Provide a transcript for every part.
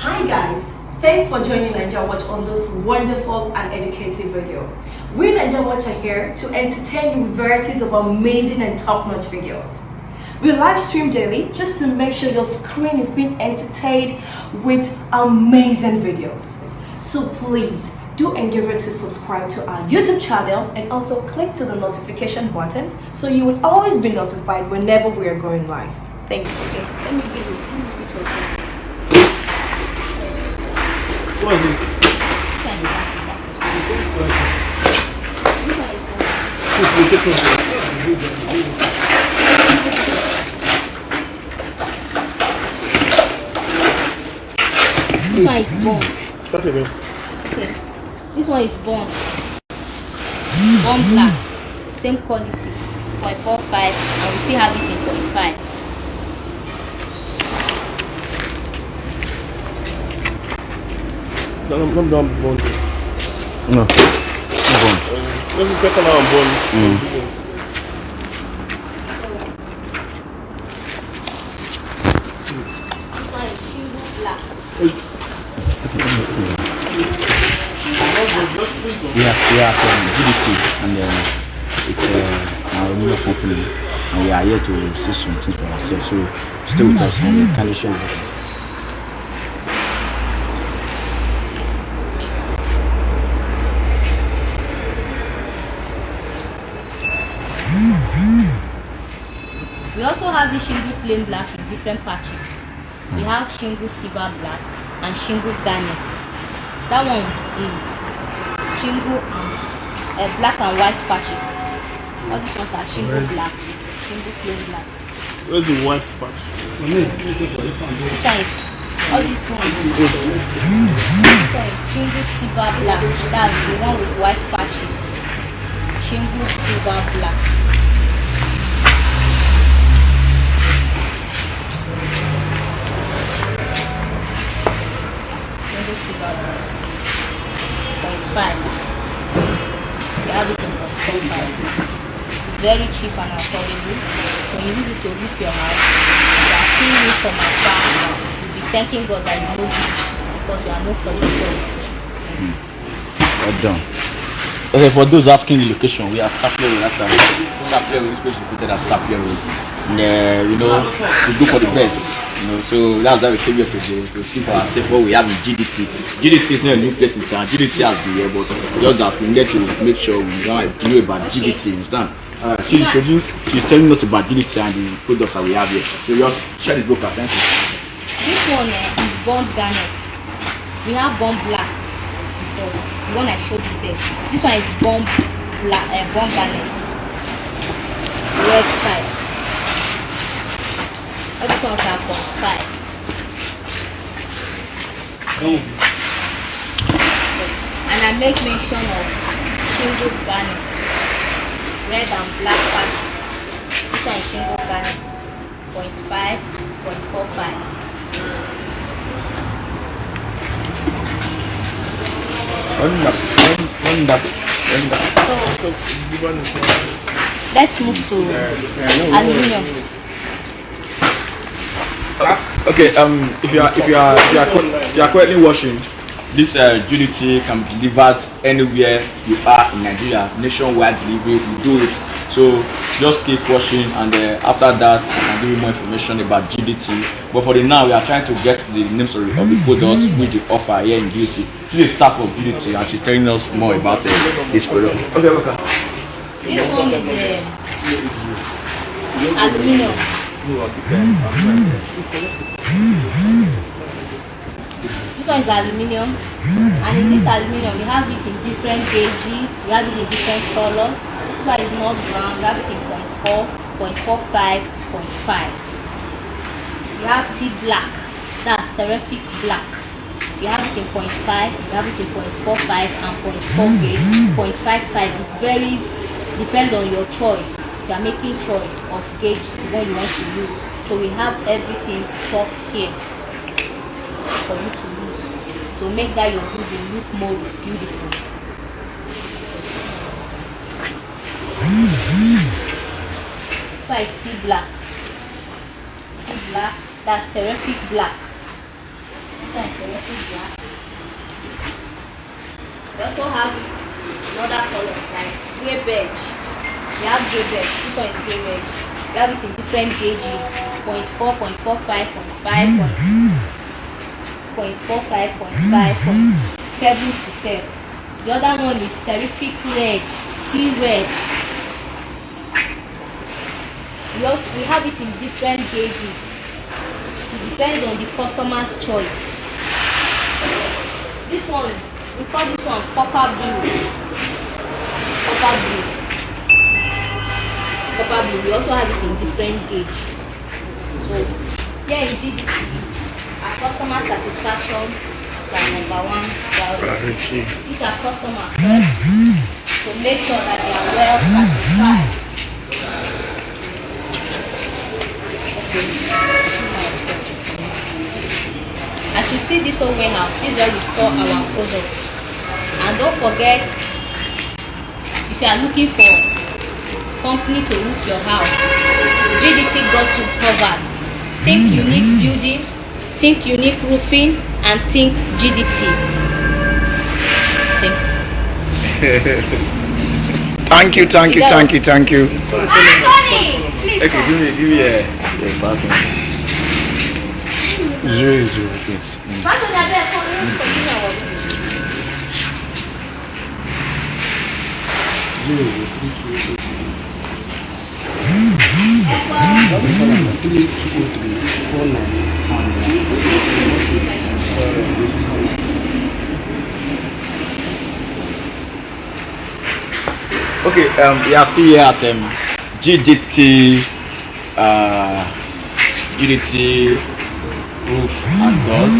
Hi guys, thanks for joining Naija Watch on this wonderful and educative video. We Naija Watch are here to entertain you with varieties of amazing and top-notch videos. We live stream daily just to make sure your screen is being entertained with amazing videos. So please do endeavor to subscribe to our YouTube channel and also click to the notification button so you will always be notified whenever we are going live. Thank you. Okay, let me give you a picture. What is it? This one is bone. Start again. Okay. This one is bone. Bone black. Same quality. 0.45 and we still have it in 0.5. I'm done bone. No. Bone. Let me check on our bone. This one is shingle black. We have GDT and it's our new company and we are here to see something for ourselves. So stay with us and we can show you. We also have the shingle plain black in different patches. We have shingle silver black and shingle garnet. That one is shingle black and white patches. All these ones are shingle black, shingle plain black. Where's the white patch? This one is all these ones. This one is shingle silver black. That's the one with white patches. Shingle silver black. Silver 0.5. We have it in 0.45. It's very cheap and affordable. When you use it to roof your house, you are seeing it from afar. You'll be thanking God that you know it because you are known for the quality. Well done. Okay, for those asking the location, we are Sapler Road. Sapler Road is located at Sapler Road. And we do for the best. So that's why we came here today to see for ourselves what we have in GDT. GDT is not a new place in town. GDT has been here, but just that we need to make sure we know about GDT. You understand? She's telling us about GDT and the products that we have here. So just share the book. Thank you. This one is bond garnet. We have bond black before. The one I showed you there. This one is bond black, bond garnet. Red type. All these ones are 0.5. And I make mention of shingle garnet, red and black patches. This one is shingle garnet, 0.5, 0.45. Let's move to aluminium. Okay, if you are currently watching, this GDT can be delivered anywhere you are in Nigeria, nationwide delivery. We do it. So just keep watching, and after that, I can give you more information about GDT. But for the now, we are trying to get the names of the products which we offer here in GDT. She's the staff of GDT, and she's telling us more about this product. Okay, okay. This one is aluminium. This one is aluminium, and in this aluminium we have it in different gauges, we have it in different colors. This one is not brown, we have it in 0.4, 0.45, 0.5. We have tea black, that's terrific black. We have it in 0.5, we have it in 0.45 and 0.4 gauge, 0.55. It varies, depends on your choice. You are making choice of gauge the one you want to use. So we have everything stocked here for you to use to make that your building look more beautiful. So I see black. See black, that's terrific black. So I complete black. We also have another color like grey beige. We have grey beige. This one is grey beige. We have it in different gauges: 0.4, 0.45, 0.5, 0.77. The other one is terrific red, tea red. We have it in different gauges. It depends on the customer's choice. This one, we call this one copper blue. Copper blue. Copper blue. We also have it in different gauge. So here in GDT, our customer satisfaction is our #1 priority. These are customers first to make sure that they are well satisfied. As you see this whole warehouse, this is where we store our products. And don't forget, if you are looking for company to roof your house, GDT got you covered. Think unique building, think unique roofing, and think GDT. Thank you. Anthony, please Okay, come. give me a bathroom. Zero. Anthony, I beg, come, let's continue our video. Okay, we are still here at GDT roof and doors.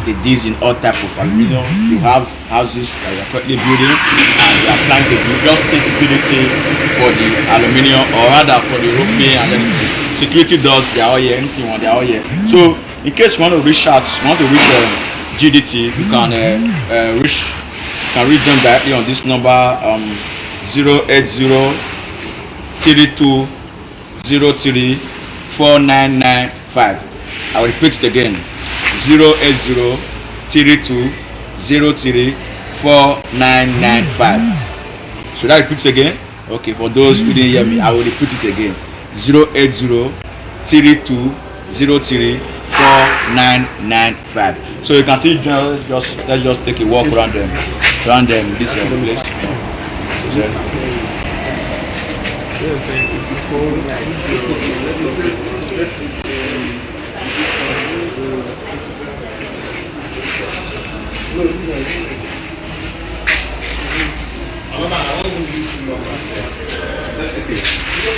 It is in all type of aluminum. You have houses that you are currently building and you are planning to build. Just take GDT for the aluminum, or rather for the roofing and anything. Security doors, they are all here. Anything you want, they are all here. So in case you want to reach out, you want to reach GDT, you can reach them directly on this number 080-3203-4995. I will repeat it again: 080-3203-4995. Should I repeat it again? Okay, for those who didn't hear me, I will repeat it again: 080-3203-4995. So you can see, let's just take a walk around them this place.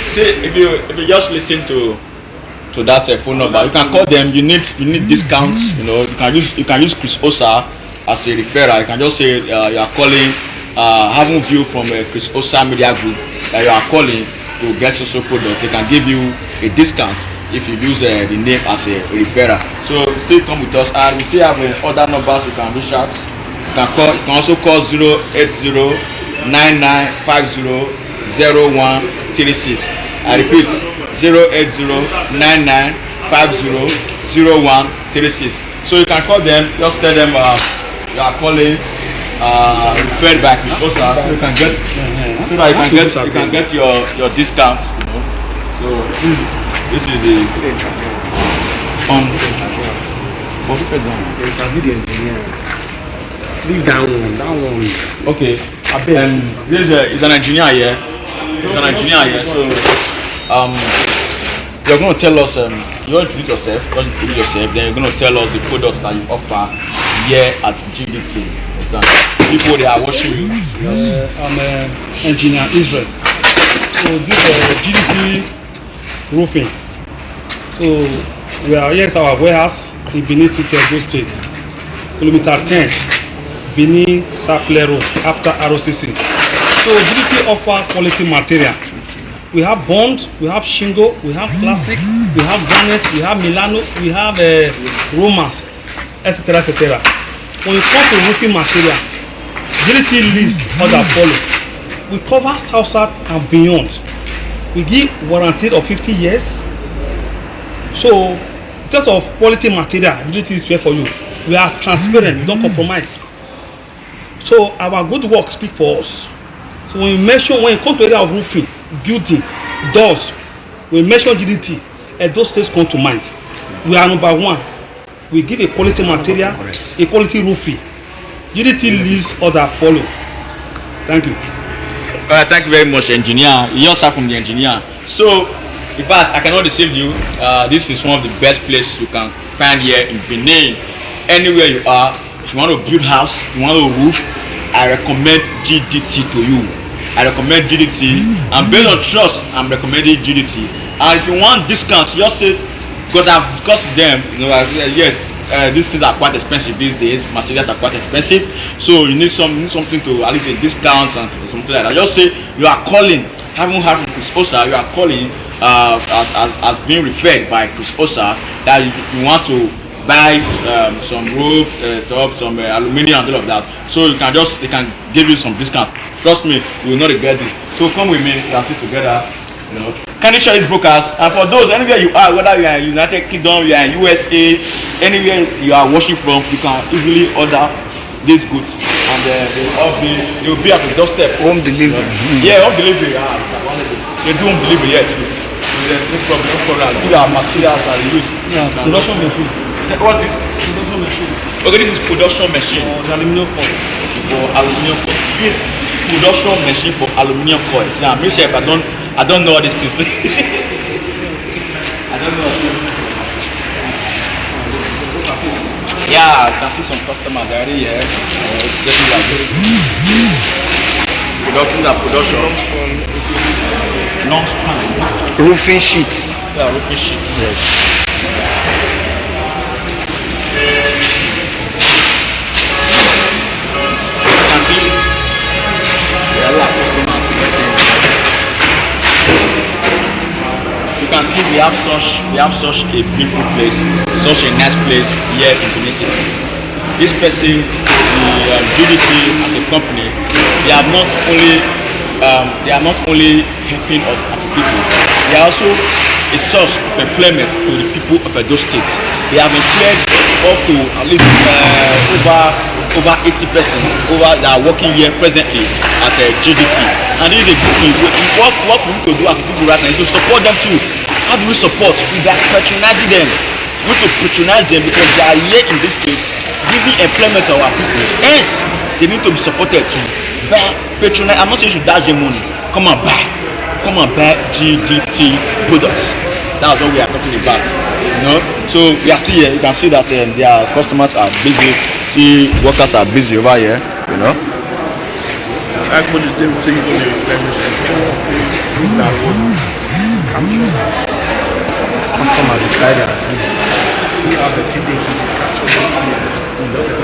See, if you just listen to that phone number, you can call them. You need discounts. You know, you can use Chris Osa as a referral. You can just say you are calling having view from Chris Osa Media Group that you are calling to get social product. They can give you a discount if you use the name as a referral. So still come with us, and we still have other numbers you can reach out. You can also call 080-9950-0136. I repeat, 080-9950-0136. So you can call them, just tell them you are calling referred by Chris Osa, so you can get your discounts. You know? So this is the Leave that one. Okay. This is an engineer here. So you're going to tell us, you want to introduce yourself, then you're going to tell us the products that you offer here at GDT. People, they are watching you. Yes, I'm engineer Israel. So this is GDT roofing. So we are here at our warehouse in Benin City, Edo State, kilometer 10, Benin Saple Road, after ROCC. So GDT offers quality material. We have bond, we have shingle, we have plastic, we have granite, we have Milano, we have Romas, etc., etc. When it comes to roofing material, GDT lists other follow. We cover outside and beyond. We give warranty of 50 years. So in terms of quality material, GDT is here for you. We are transparent, we don't compromise. So our good work speak for us. So when you come to area of roofing, building, doors, we mention GDT, and those things come to mind. We are number one. We give a quality material, a quality roofing. GDT leads, other follow. Thank you. Thank you very much, engineer. You also from the engineer. So, in fact, I cannot deceive you. This is one of the best places you can find here in Benin. Anywhere you are, if you want to build house, you want to roof, I recommend GDT to you. I recommend GDT, and based on trust, I'm recommending GDT. And if you want discounts, just say, because I've discussed with them, you know, yes, these things are quite expensive these days. Materials are quite expensive, so you need something to at least a discount and something like that. Just say you are calling, haven't heard from Chris Osa, you are calling as being referred by Chris Osa that you want to buy some roof top, some aluminium and all of that. So they can give you some discount. Trust me, you will not regret this. So come with me, we are still together. You know, Candy Shop Brokers, and for those anywhere you are, whether you are in United Kingdom, you are in USA, anywhere you are watching from, you can easily order these goods, and they will be at the doorstep. Home delivery. Yeah, home delivery. They do home delivery here too. So no problem. See our materials are used. Production machine. What's this? Production machine. Okay, this is production machine The aluminium foil. for aluminium coil. This production machine for aluminium coil. Now, make sure if I don't know all these things. I don't know. Yeah, I can see some customers already here. Production. Long span. Roofing sheets. Yeah, roofing sheet. Yes. You can see there are a lot of customers. You can see we have such a beautiful place, such a nice place here in Benin City. This person, the GDT as a company, they are not only helping us as people, they are also a source of employment to the people of those states. They have employed up to at least over 80 persons that are working here presently at GDT. And this is a good thing. What we need to do as people right now is to support them too. How do we support? We are patronizing them. We need to patronize them because they are here in this state, giving employment to our people. Hence, they need to be supported too. Patronize. I'm not saying you should dash them money. Come and buy GDT products. That's what we are talking about. You know, so we are still here. You can see that their customers are busy. See, workers are busy over here. You know. Everybody didn't say you're going to let me see that one. Customers try their best. See how the TDK is captured this place.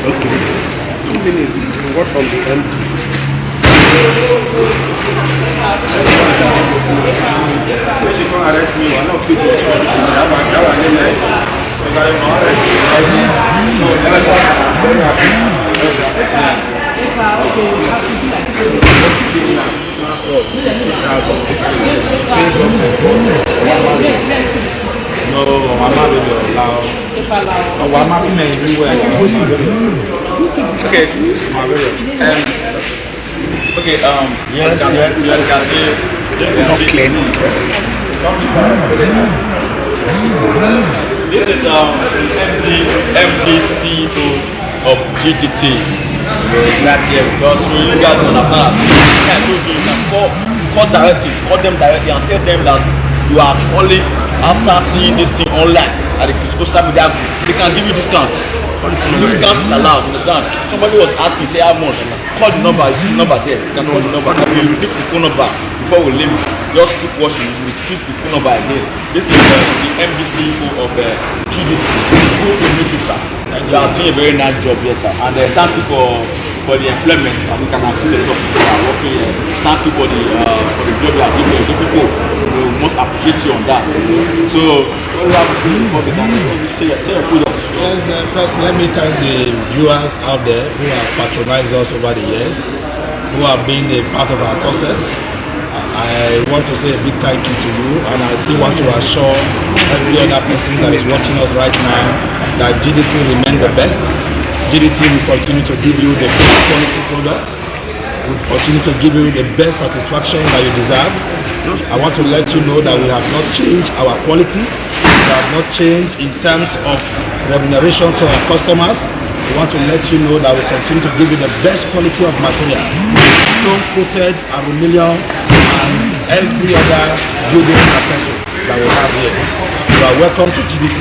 Okay, 2 minutes. What from the end? No, I'm not going to allow. Oh, I'm not going to everywhere. Okay. Okay. Yes. Not clean. This is MD CEO of GDT. Right here, because you guys understand that. I told you, you can call them directly and tell them that you are calling after seeing this thing online at the social media. They can give you discounts. Discount is allowed, understand? Somebody was asking, say how much? Call the number, you see the number there. You can call the number. I will repeat the phone number before we leave. Just keep watching, repeat the phone number again. This is the MD CEO of GDC. You are doing a very nice job, yes, sir. And thank you for the employment. I mean, I can see the people are working here. Thank you for the job you are giving. The people must appreciate you on that. So, what do you have to say before we can say your products? Yes, first let me thank the viewers out there who have patronized us over the years, who have been a part of our success. I want to say a big thank you to you, and I still want to assure every other person that is watching us right now that GDT remain the best. GDT will continue to give you the best quality products, will continue to give you the best satisfaction that you deserve. I want to let you know that we have not changed our quality. We have not changed in terms of remuneration to our customers. We want to let you know that we continue to give you the best quality of material. Stone coated, aluminium, and every other building accessories that we have here. You are welcome to GDT.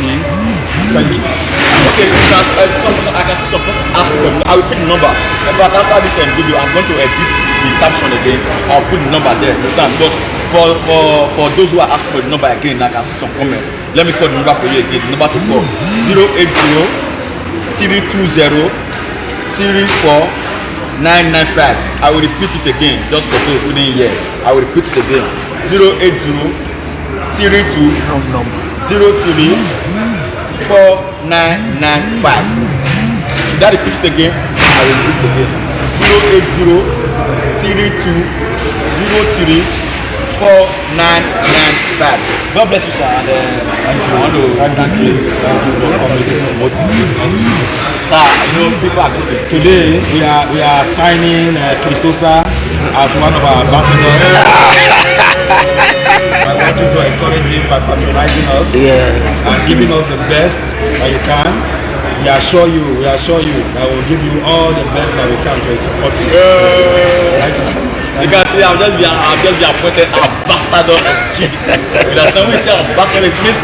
Thank you. Okay, I can see some persons asking for me. I will put the number. In fact, after this video, I'm going to edit the caption again. I'll put the number there. Understand? Because for those who are asking for the number again, I can see some comments. Let me call the number for you again. The number to call 080-320-34995. I will repeat it again, just for those who didn't hear. I will repeat it again. 080-32-03-4995. Should I repeat it again? I will repeat it again. 080-32-03-4995. God bless you, sir. And I want to thank you for coming to promote this hospital. Sir, you know, people are going to... Today we are signing Chris Osa as one of our ambassadors. I want you to encourage him by patronizing us and giving us the best that you can. We assure you that we'll give you all the best that we can to support you. Thank you, sir. You can see I've just been appointed ambassador of GDT. You understand? When we say ambassador, it means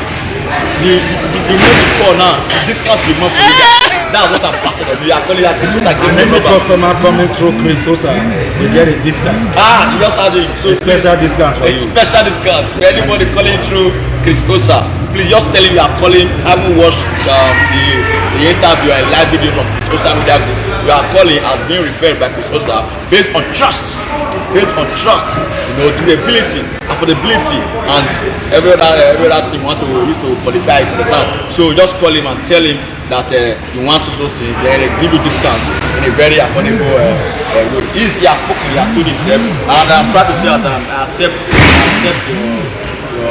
the more you call now, the discount will be more for you. That's what ambassador. You are calling that Chris Osa. And every customer coming through Chris Osa will get a discount. You just had a special discount for you. Special discount for anybody calling through Chris Osa. Please just tell him you are calling. Haven't watched the interview and live video from Chris Osa Media Group. You are calling as being referred by Chris Osa based on trust. Based on trust, you know, durability, affordability, and every other team want to use to qualify it. Understand? So just call him and tell him that you want to thing, they give you discount in a very affordable way. He has spoken, he has told himself, and I'm proud to say that I accept your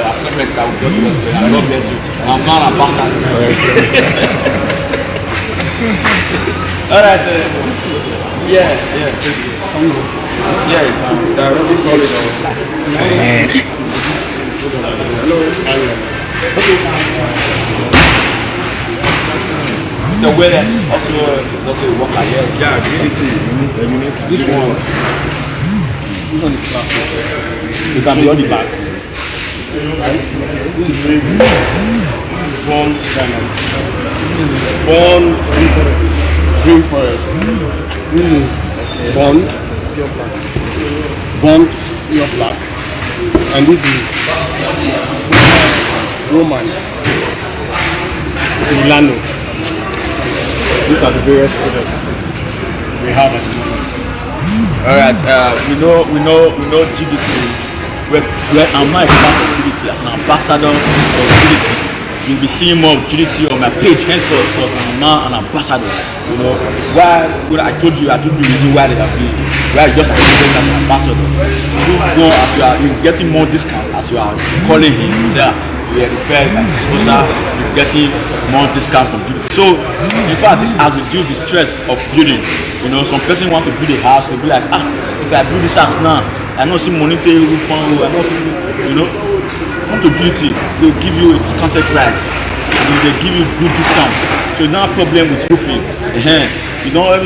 appointments. I will God bless you. I'm not an ambassador. All right. Yeah. Directly calling us. Mr. Williams is also a worker here. Yeah, GDT. This one is plastic. You can be on the back. This is Bond Diamond. This is Bond Green Forest. This is Bond Pure Black. And this is Roman Milano. These are the various products we have at the moment. All right, we know GDT. I'm not a part of GDT as an ambassador of GDT. You'll be seeing more of GDT on my page henceforth because I'm now an ambassador. You know, why? I told you the reason why they have been. Why you just accepted as an ambassador. You go as you're getting more discount as you are calling him. You are referred by his sponsor. You're getting more discount from GDT. So, in fact, this has reduced the stress of building. You know, some person want to build a house, they'll be like, if I build this house now, I don't see monetary refund. Come to GDT, they'll give you a discounted price. They give you good discounts. So you don't have problem with roofing. You don't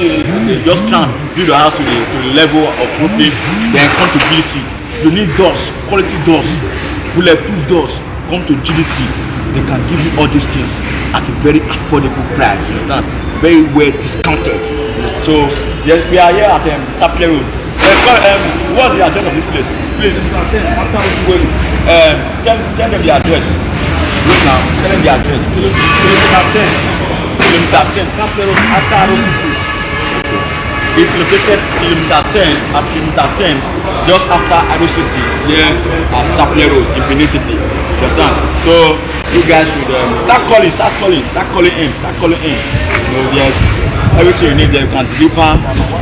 just try and build a house to the level of roofing, then come to GDT. You need doors, quality doors, bulletproof doors. Come to GDT. They can give you all these things at a very affordable price. You understand? very well discounted. So yeah, we are here at Sapele Road. What's the address of this place? Please. Wait, tell them the address. Wait now. Tell them the address. Kilometer 10. Sapele Road after ROCC. It's located kilometer 10 at kilometer 10 just after ROCC here at Sapele Road in Benin City. You understand? So you guys should start calling in. You know, there's everything you need there. You can deliver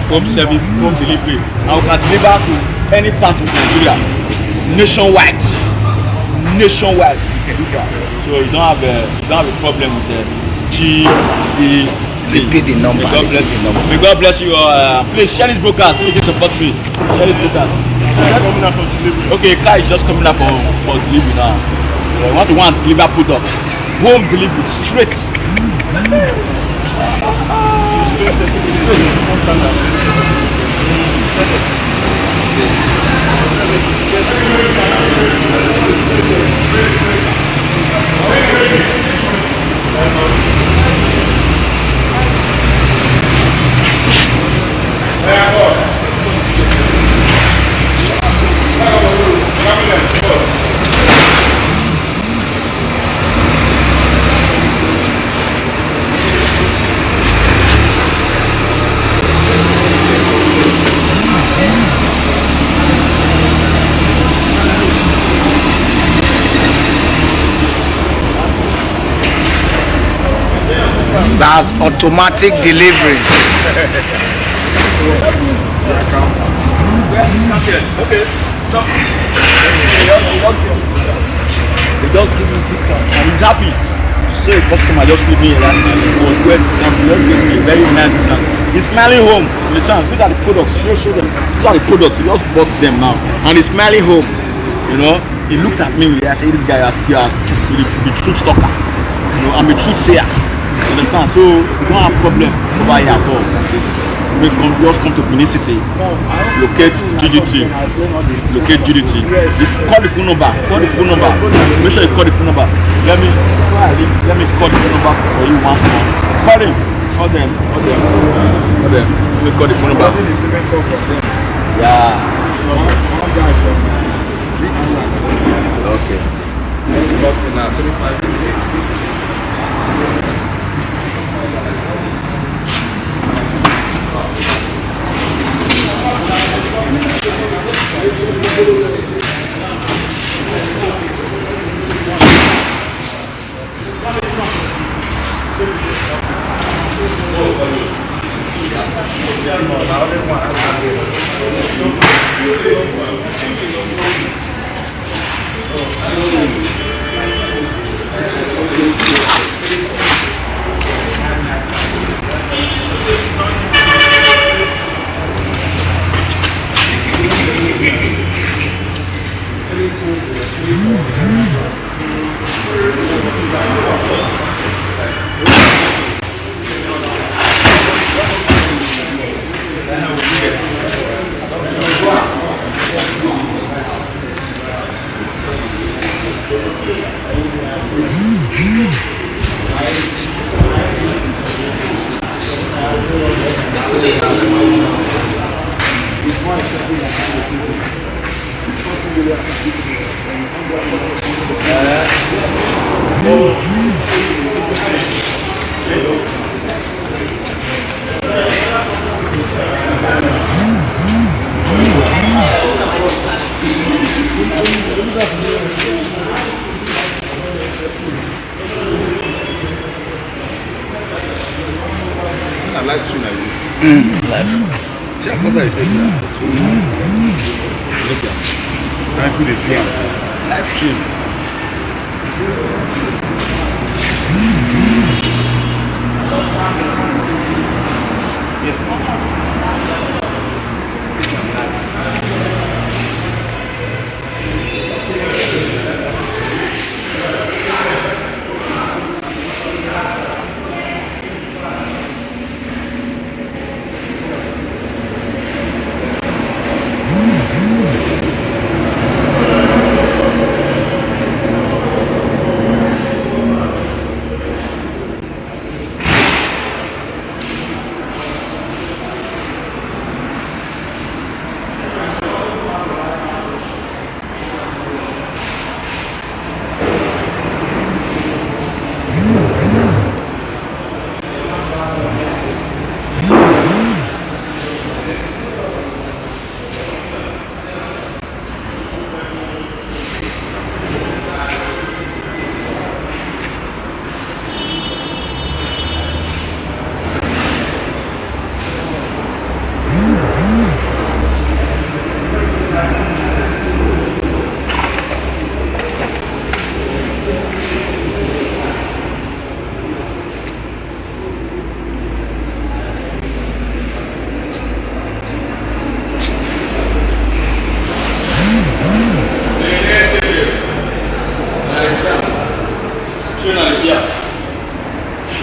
home service, home delivery, and we can deliver to any part of Nigeria, nationwide. So you don't have a problem with GDT. Repeat the number. May God bless you. May God bless you. Please share this broadcast. Please support me. Share this broadcast. Okay, car is just coming up for delivery now. I want to deliver products. Home delivery straight. That's automatic delivery. Okay, so they just give me discount and he's happy. You say a customer just give me a was well discount, you just give me a very nice discount. He's smiling home. Listen, these are the products, show them. These are the products, he just bought them now. And he's smiling home. You know, he looked at me with I say this guy has the truth talker. You know, I'm a truth sayer. You understand? So we don't have problem over here at all. We just come to Benin City, locate GDT. Call the phone number. Make sure you call the phone number. Let me call the phone number for you once more. Call them. Let me call the phone number. Yeah. Okay. Let's copy now. 2528.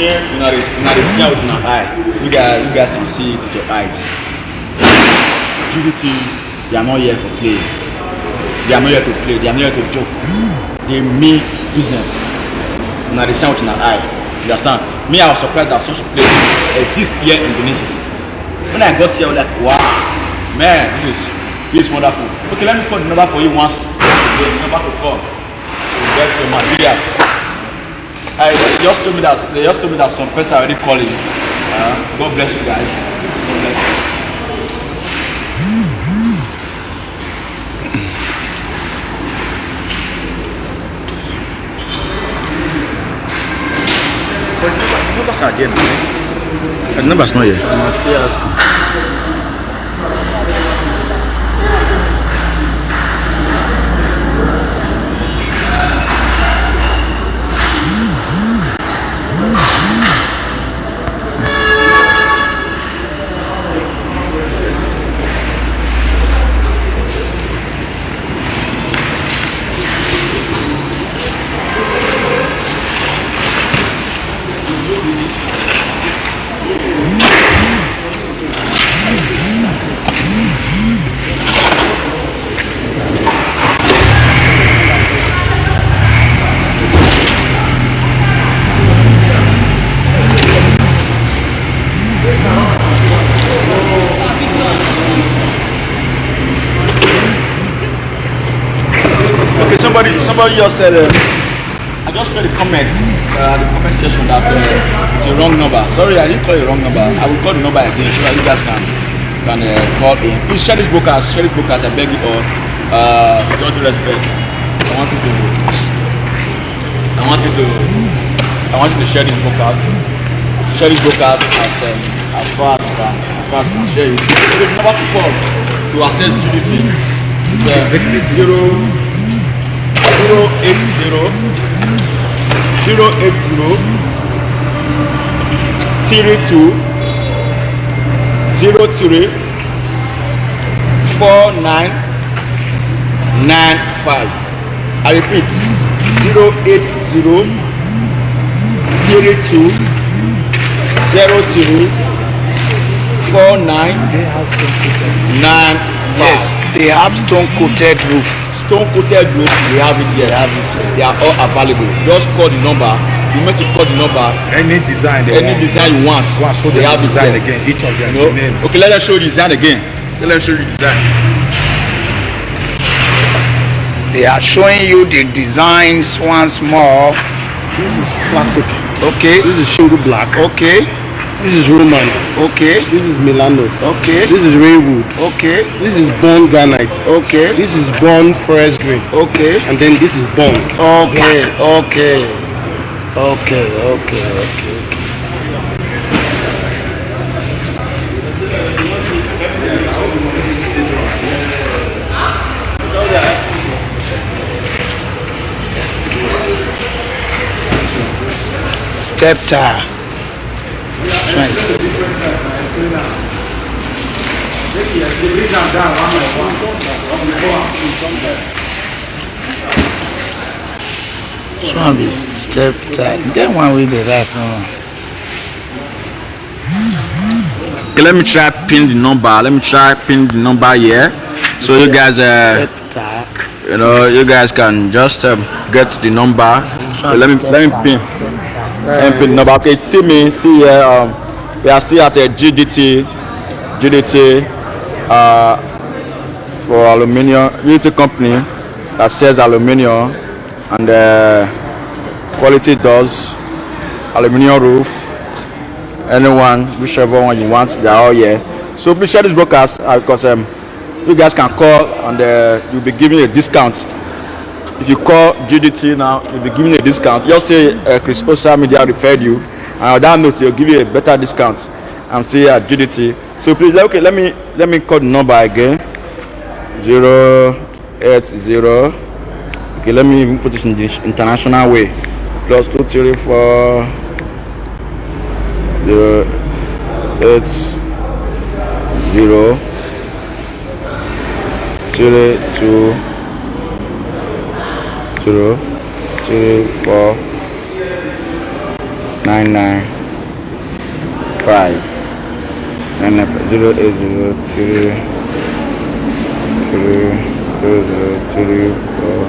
share, they see out in our eye. You guys can see it with your eyes. GDT, they are not here to play. They are not here to play. They are not here to joke. They mean business. They see out in our eye. You understand? Me, I was surprised that such a place exists here in Benin City. When I got here, I was like, wow, man, this is wonderful. Okay, let me call the number for you once. The number to call. Get your materials. They just told me that some person already calling. God bless you guys. God bless you. But the numbers are there now. The numbers not here. I must see us. Somebody just said, I just read the comments, the comment section that it's a wrong number. Sorry, I didn't call you a wrong number. I will call the number again so that you guys can call in. Please share this broadcast, I beg you all. With all due respect, I want you to share this broadcast. Share this broadcast as far as you can share it. The number to call to access GDT is 080 32 03 4995. I repeat, 080 32 03 4995. Yes, they have stone coated roof. Stone coated roof, we have it here. They are all available. Just call the number. You need to call the number. Any design you want. They have it here. Again, each of them. Names. Okay, let them show you the design again. They are showing you the designs once more. This is classic. Okay. This is shingle black. Okay. This is Roman. Okay. This is Milano. Okay. This is Raywood. Okay. This is Bond Granite. Okay. This is Bond Forest Green. Okay. And then this is Bond. Okay. Black. Okay. Step tire. Nice. This one be step tire. Then one with the rest. Okay, let me try pin the number here, so you guys Step tire. you guys can just get the number. Let me pin the number. Okay, still here. We are still at a GDT for aluminium. GDT company that sells aluminium and quality doors, aluminium roof. Anyone, whichever one you want, they are all here. So please share this broadcast because you guys can call and you'll be giving a discount. If you call GDT now, you'll be giving a discount. Just say Chris Osa Media referred you, and on that note, they'll give you a better discount. I'm still at GDT. So please, okay, let me call the number again. 080. Okay, let me put this in the international way. +234 080 32 034 995 0802 0034.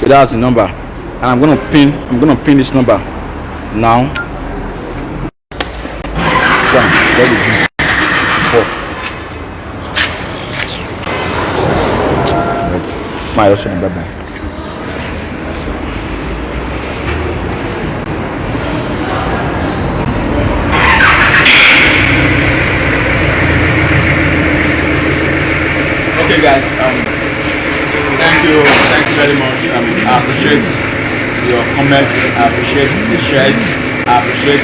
That's the number, and I'm gonna pin this number now. So get the juice. 4 my option. Bye bye. Okay guys, thank you very much. I appreciate your comments, I appreciate the shares, I appreciate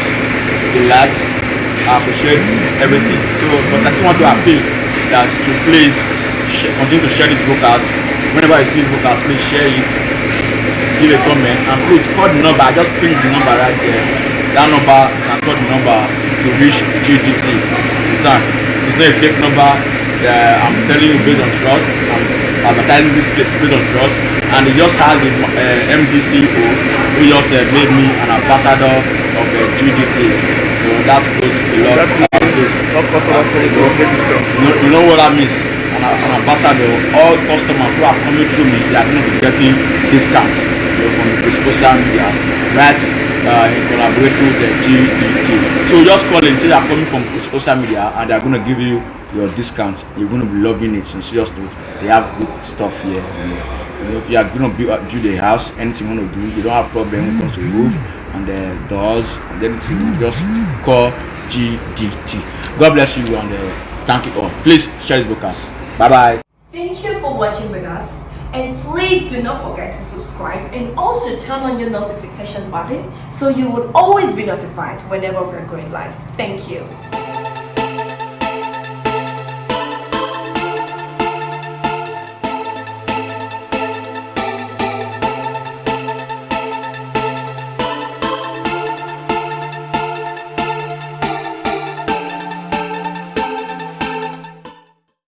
the likes, I appreciate everything. So, but I just want to appeal that you please continue to share this broadcast. Whenever you see the broadcast, please share it, give a comment, and please call the number. I just pinned the number right there. That number, can call the number to reach GDT. Understand? It's not a fake number. I'm telling you based on trust. I'm advertising this place based on trust, and they just had the MDCO who just made me an ambassador of GDT. So that goes a lot. You know what that means? And as an ambassador, all customers who are coming through me, they are going to be getting discounts from the social media, right? In collaborating with the GDT. So just call and say they are coming from social media, and they are going to give you your discount. You're going to be loving it. In serious note, they have good stuff here. If you are going to build a house, anything you want to do, you don't have problem when it comes to the roof and the doors and anything, just call GDT. God bless you, and thank you all. Please share this broadcast. Bye bye. Thank you for watching with us, and please do not forget to subscribe and also turn on your notification button so you will always be notified whenever we're going live. Thank you.